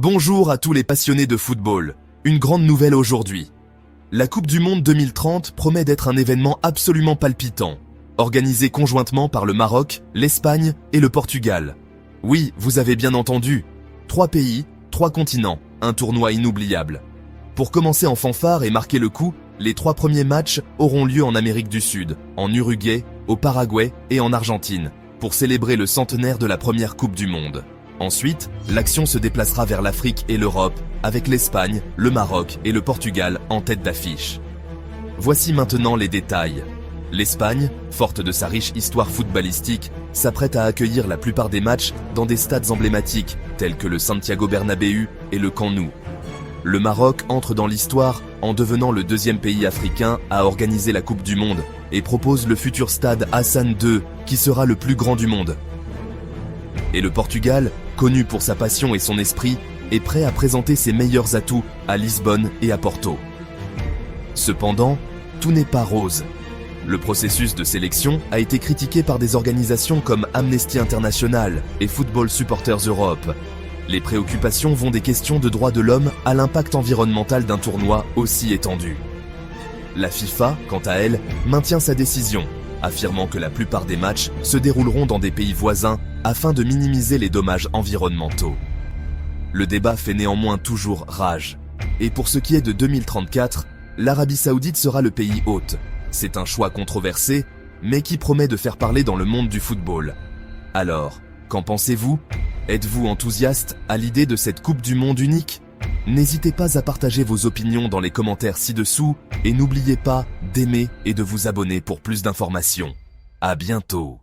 Bonjour à tous les passionnés de football. Une grande nouvelle aujourd'hui. La Coupe du Monde 2030 promet d'être un événement absolument palpitant, organisé conjointement par le Maroc, l'Espagne et le Portugal. Oui, vous avez bien entendu. 3 pays, 3 continents, un tournoi inoubliable. Pour commencer en fanfare et marquer le coup, les 3 premiers matchs auront lieu en Amérique du Sud, en Uruguay, au Paraguay et en Argentine, pour célébrer le centenaire de la première Coupe du Monde. Ensuite, l'action se déplacera vers l'Afrique et l'Europe, avec l'Espagne, le Maroc et le Portugal en tête d'affiche. Voici maintenant les détails. L'Espagne, forte de sa riche histoire footballistique, s'apprête à accueillir la plupart des matchs dans des stades emblématiques tels que le Santiago Bernabéu et le Camp Nou. Le Maroc entre dans l'histoire en devenant le 2e pays africain à organiser la Coupe du Monde et propose le futur stade Hassan II qui sera le plus grand du monde. Et le Portugal, connu pour sa passion et son esprit, est prêt à présenter ses meilleurs atouts à Lisbonne et à Porto. Cependant, tout n'est pas rose. Le processus de sélection a été critiqué par des organisations comme Amnesty International et Football Supporters Europe. Les préoccupations vont des questions de droits de l'homme à l'impact environnemental d'un tournoi aussi étendu. La FIFA, quant à elle, maintient sa décision, affirmant que la plupart des matchs se dérouleront dans des pays voisins afin de minimiser les dommages environnementaux. Le débat fait néanmoins toujours rage. Et pour ce qui est de 2034, l'Arabie Saoudite sera le pays hôte. C'est un choix controversé, mais qui promet de faire parler dans le monde du football. Alors, qu'en pensez-vous ? Êtes-vous enthousiaste à l'idée de cette Coupe du Monde unique ? N'hésitez pas à partager vos opinions dans les commentaires ci-dessous et n'oubliez pas d'aimer et de vous abonner pour plus d'informations. À bientôt.